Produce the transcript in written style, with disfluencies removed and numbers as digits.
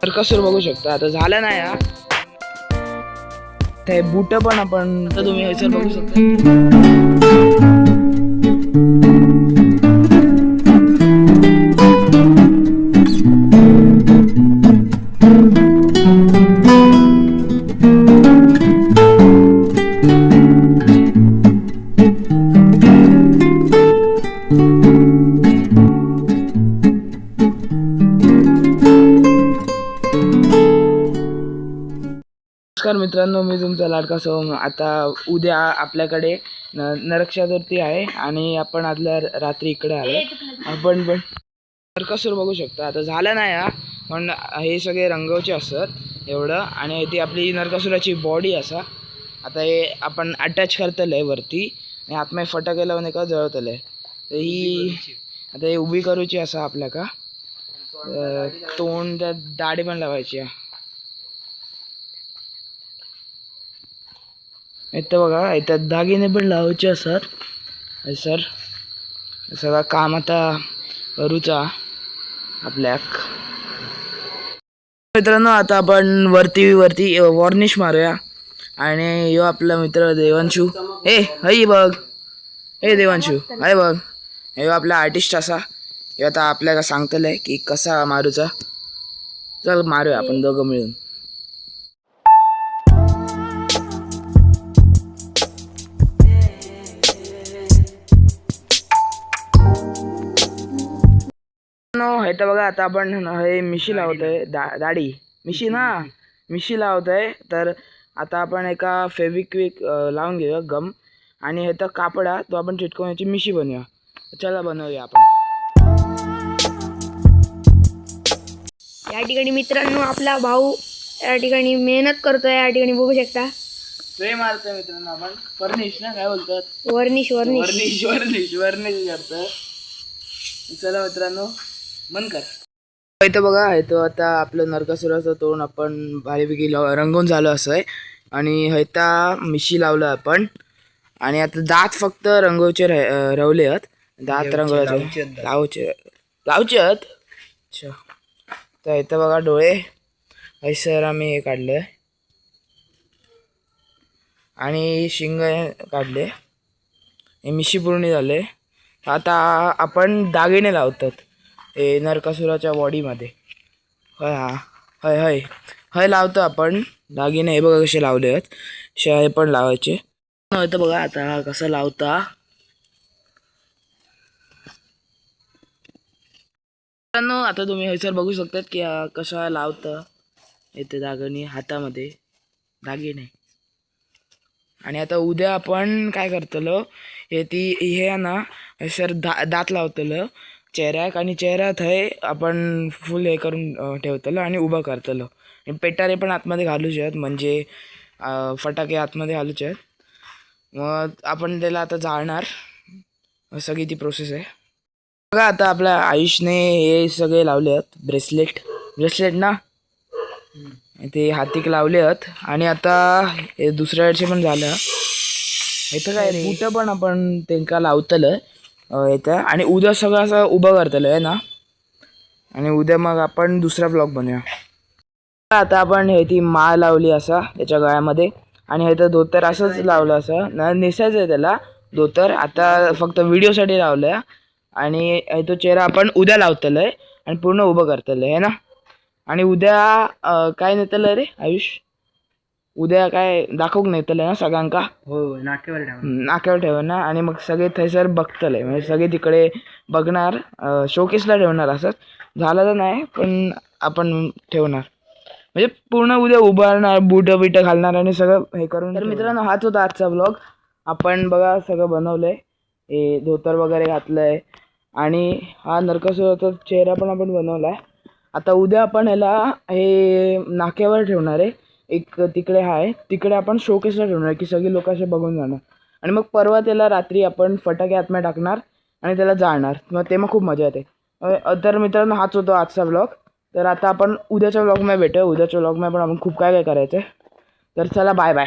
नरकासूर बघू शकता. आता झालं नाही हा. ते बूट पण आपण तर तुम्ही हे सर बघू शकता. नमस्कार मित्रांनो, मी तुमचा लाडका सोहम. आता उद्या आपल्याकडे नरक चतुर्थी आहे आणि आपण आदल्या रात्री इकडे आलो. आपण पण नरकासूर बघू शकता. आता झालं नाही हा, पण हे सगळे रंगवचे असतात एवढं. आणि ती आपली नरकासुराची बॉडी असा. आता हे आपण अटॅच करतलं वरती आणि आतमध्ये फटाके लावून एका जळतलं. तर ही आता हे उभी करूची असा आपल्या का तोंड दाढी पण लावायची. इथं बघा, इथं दागिने पण लावायचे असतात सर. सगळं काम आता करूचा आपल्याक. मित्रांनो, आता आपण वरती वॉर्निश मारूया. आणि यो आपला मित्र देवांशू. हई बघ, देवांशू हाय बघ. हे आपला आर्टिस्ट असा. हे आता आपल्याला सांगतलंय की कसा मारूचा. चल मारूया आपण दोघं मिळून. हे तर बघा, आता आपण हे मिशी लावतोय. दाढी मिशी लावतोय. तर आता आपण एका फेविक्विक लावून घेऊया गम. आणि हे तर कापडा तो आपण चिटकवून याची मिशी बनवूया. चला बनवूया आपण. या ठिकाणी मित्रांनो आपला भाऊ या ठिकाणी मेहनत करतोय. या ठिकाणी बघू शकता स्प्रे मारतोय मित्रांनो आपण. फर्निश ना काय बोलतात, वर्निश करतोय. चला मित्रांनो, मन कर. इथं बघा, इथं आता आपलं नरकासुराचं तोंड आपण भारीपैकी रंगवून झालं असं आहे. आणि हैता मिशी लावलं आपण. आणि आता दात फक्त रंगवचे रवले आहेत. दात रंगवायचे लावचे आहेत. अच्छा, तर इथं बघा डोळे सर आम्ही हे काढलंय आणि शिंग काढले. हे मिशी पूर्ण झाले. आता आपण दागिने लावतात हे नरकासुराच्या बॉडीमध्ये. हय लावतो आपण दागिने. हे बघा कसे लावले आहेत. हे पण लावायचे. इथं बघा आता कसं लावता. आता तुम्ही हे सर बघू शकतात की कसा लावतं. इथे दागिने हातामध्ये दागिने. आणि आता उद्या आपण काय करतलो, हे ना सर दात लावतलं चेहऱ्याक. आणि चेहऱ्यात हे आपण फुल हे करून ठेवतलो आणि उभं करतलो. आणि पेटारे पण आतमध्ये घालूचे आहेत, म्हणजे फटाके आतमध्ये घालूचे आहेत. मग आपण त्याला आता जाळणार. सगळी ती प्रोसेस आहे. बघा, आता आपल्या आयुषने हे सगळे लावले आहेत. ब्रेसलेट ना ते हातिक लावले आहेत. आणि आता हे दुसऱ्या वर्षी पण झालं. इथं काय बूट पण आपण त्यांना लावतलं इथं. आणि उद्या सगळं असं उभं करतलं आहे ना. आणि उद्या मग आपण दुसरा ब्लॉग बनवूया. आता आपण हे ती माळ लावली असा त्याच्या गळ्यामध्ये. आणि हे तर धोतर असंच लावलं असं. नेसायचं आहे त्याला धोतर. आता फक्त व्हिडिओसाठी लावलं. आणि तो चेहरा आपण उद्या लावतलं आहे आणि पूर्ण उभं करतलं आहे ना. आणि उद्या काय नेतलं रे आयुष, उद्या काय दाखवूक नेतलं ना सगळ्यांका. हो, नाक्यावर ठेव ना. आणि मग सगळे थैसर बघतले, म्हणजे सगळे तिकडे बघणार. शोकेसला ठेवणार. असंच झालं तर नाही, पण आपण ठेवणार. म्हणजे पूर्ण उद्या उभारणार, बूट घालणार आणि सगळं हे करून. तर मित्रांनो, हाच होता आजचा ब्लॉग. आपण बघा सगळं बनवलंय. हे धोतर वगैरे घातलंय. आणि हा नरकासुराचा चेहरा पण आपण बनवलाय. आता उद्या आपण ह्याला हे नाक्यावर ठेवणार आहे. एक तिकडे आहे, तिकडे आपण शोकेसला ठेवणार की सगळे लोक असे बघून जाणार. आणि मग परवा त्याला रात्री आपण फटाके आतमध्ये टाकणार आणि त्याला जाळणार. मग ते मग खूप मजा येते. तर मित्रांनो, हाच होता आजचा ब्लॉग. तर आता आपण उद्याच्या ब्लॉगमध्ये भेटूया. उद्याच्या ब्लॉगमध्ये पण आपण खूप काय करायचं आहे. तर चला, बाय बाय.